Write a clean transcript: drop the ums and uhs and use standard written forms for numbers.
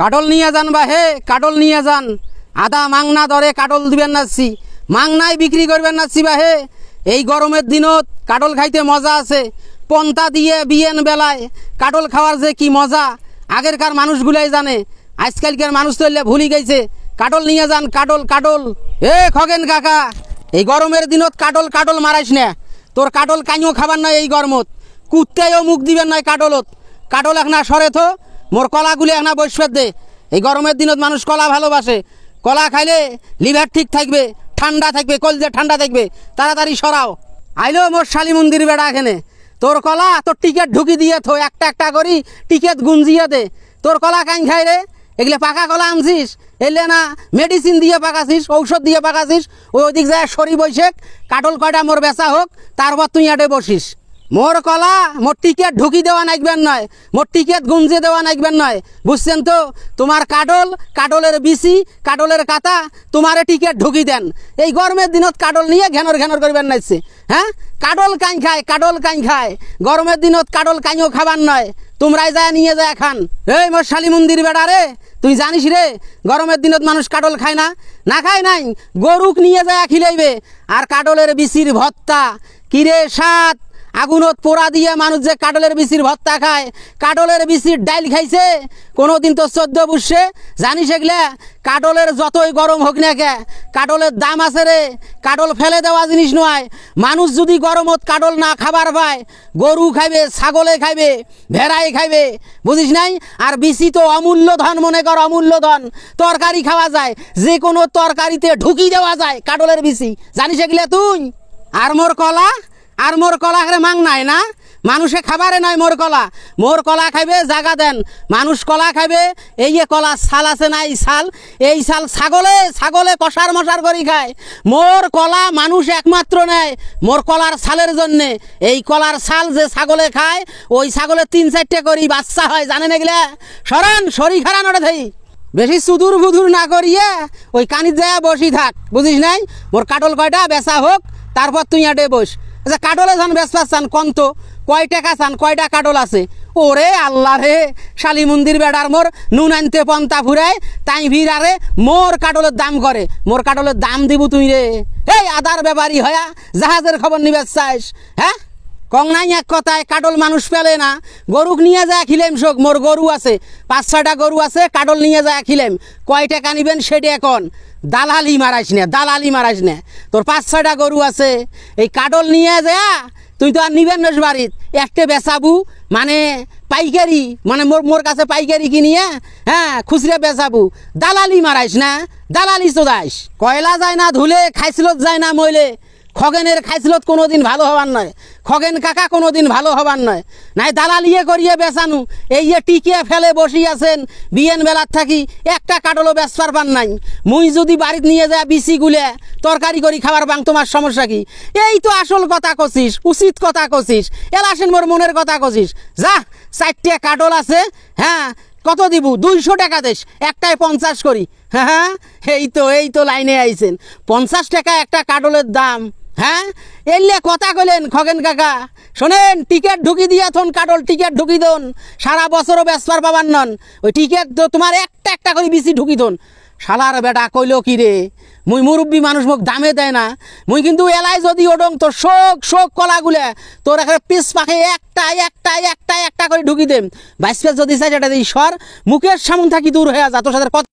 কাটল নিয়ে যান বা হে কাটল নিয়ে যান, আদা মাংনা দরে কাটল দিবেন নাচ্ছি, মাংনায় বিক্রি করবেন নাচ্ছি বা হে। এই গরমের দিনত কাটল খাইতে মজা আছে, পন্তা দিয়ে বিয়েন বেলায় কাটল খাওয়ার যে কি মজা আগেরকার মানুষগুলাই জানে, আজকালকার মানুষ তো ভুলি গেছে। কাটল নিয়ে যান, কাটল কাটল। এ খগেন কাকা, এই গরমের দিনত কাটল কাটল মারাইস না, তোর কাটল কাইও খাবার নয় এই গরমত, কুত্তেও মুখ দিবেন নয় কাটলত। কাটল একনা সরে থো, মোর কলাগুলি একনা বৈশ্বের দে। এই গরমের দিনত মানুষ কলা ভালোবাসে, কলা খাইলে লিভার ঠিক থাকবে, ঠান্ডা থাকবে, কলজে ঠান্ডা থাকবে। তাড়াতাড়ি সরাও। আইলো মোর শালী মন্দির বেড়া এখানে, তোর কলা তোর টিকেট ঢুকি দিয়ে থো, একটা একটা করি টিকেট গুঞ্জিয়ে দে। তোর কলা কাইন খাই রে, এগুলো পাকা কলা আনছিস, এলে না মেডিসিন দিয়ে পাকাছিস, ঔষধ দিয়ে পাকাছিস। ওই দিক যায় সরি বৈশেখ, কাটল কয়টা মোর বেচা হোক, তারপর তুই আটে বসিস। মোর কলা মোর টিকেট ঢুকি দেওয়া নাকবেন নয়, মোর টিকেট গুঞ্জে দেওয়া নাকবেন নয়, বুঝছেন তো? তোমার কাটল, কাটলের বিচি, কাটলের কাতা, তোমারে টিকেট ঢুকি দেন। এই গরমের দিনত কাটল নিয়ে ঘ্যানর ঘ্যানর করবেন নাইছে। হ্যাঁ, কাটল কাইন খায়, কাটল কাইন খায়, গরমের দিনত কাটল কাইও খাবার নয়, তোমরাই যায় নিয়ে যায় খান। এই মোর শালী মন্দির বেড়া রে, তুই জানিস রে গরমের দিনত মানুষ কাটল খায় না? না খায় নাই, গরুক নিয়ে যায় খিলাইবে। আর কাটলের বিচির ভর্তা কিরে স্বাদ, আগুনত পোড়া দিয়ে মানুষ যে কাটলের বিচির ভর্তা খায়, কাটলের বিচির ডাইল খাইছে কোনোদিন? তো 14 বুঝছে জানিস এগুলা? কাটলের যতই গরম হোক না কে, কাটলের দাম আছে রে, কাটল ফেলে দেওয়া জিনিস নয়। মানুষ যদি গরমত কাটল না খাবার পায়, গরু খাইবে, ছাগলে খাইবে, ভেড়াই খাইবে, বুঝিস নাই? আর বিচি তো অমূল্য ধন, মনে কর অমূল্য ধন। তরকারি খাওয়া যায়, যে কোনো তরকারিতে ঢুকি দেওয়া যায় কাটলের বিচি, জানিস এগুলা তুই? আর মোর কলা, আর মোর কলা করে মাং নাই না, মানুষে খাবারে নয় মোর কলা। মোর কলা খাইবে জাগা দেন, মানুষ কলা খাইবে। এই যে কলা ছাল আছে না, এই ছাল, এই ছাল ছাগলে ছাগলে কষার মশার করি খায়। মোর কলা মানুষ একমাত্র নেয় মোর কলার ছালের জন্যে। এই কলার ছাল যে ছাগলে খায়, ওই ছাগলের 3-4টে করি বাচ্চা হয়, জানেন এগুলা? সরান সরি খারান ওটা থাই, বেশি সুদূর বুদুর না করিয়ে ওই কানির যায় বসি থাক, বুঝিস নাই? মোর কাটল কয়টা বেচা হোক, তারপর তুই আটে বস। আচ্ছা, কাটলে যান বেচা চান কন্ত, কয় টাকা চান, কয়টা কাটল আছে? ওরে আল্লাহ রে, শালী মন্দির বেড়ার মোর নুন আনতে পন্তা ফুরায়, তাই ভিড় আরে মোর কাটলের দাম করে, মোর কাটলের দাম দিব তুই রে? এই আদার ব্যাপারী হয়া জাহাজের খবর নিবে চাইস? হ্যাঁ, কং নাই এক কথায়, কাটল মানুষ পেলে না, গরুক নিয়ে যায় খিলেম শোক। মোর গরু আছে, 5-6টা গরু আছে, কাটল নিয়ে যায় খিলেম। কয় টাকা নিবেন সেটা এখন? দালালি মারাইস না, দালালি মারাইস না। তোর 5-6টা গরু আছে, এই কাটল নিয়ে যা তুই তো আর নিবেন না বাড়িত, একটা বেচাবু মানে পাইকারি, মানে মোর কাছে পাইকারি কিনিয়ে হ্যাঁ খুচরে বেচাবু। দালালি মারাইস না, দালালি চোদাইস। কয়লা যায় না ধুলে, খাইছিলত যায় না মইলে। খগেনের খাইছিলত কোনোদিন ভালো হবার নয়, খগেন কাকা কোনোদিন ভালো হবার নয়। নাই দালালিয়ে করিয়ে বেচানু, এই যে টিকিয়ে ফেলে বসি আছেন বিয়েন বেলার থাকি, একটা কাটলও বেচবার পান নাই। মুই যদি বাড়িতে নিয়ে যায় বিচি গুলে তরকারি করি খাবার বাং, তোমার সমস্যা কি? এই তো আসল কথা কছিস, উচিত কথা কছিস, এলাসেন মোর মনের কথা কছিস। যা, 4টে কাটল আছে, হ্যাঁ কত দিব? 200 টাকা দেশ, একটাই 50 করি। হ্যাঁ, এই তো লাইনে আইছেন, 50 টাকা একটা কাটলের দাম। হ্যাঁ, এলে কথা কইলেন খগেন কাকা। শোনেন, টিকিট ঢুকি দিয়া থন, কাটল টিকিট ঢুকি দন, সারা বছরও বেচবার পাবার নন। ওই টিকিট তোমার একটা একটা করে বিচি ঢুকি দন। শালার বেটা কইল কি রে, মুই মুরব্বী মানুষ, মুখ দামে দেয় না। মুই কিন্তু এলাই যদি ওডং তোর শোক শোক কলাগুলা তোর এখানে পিস পাখে একটা একটা একটা একটা করে ঢুকি দেম। 22 পেজ যদি চাই সেটা দিই সর, মুখের সামন থাকি দূর হয়ে যা, তোর সাথে কথা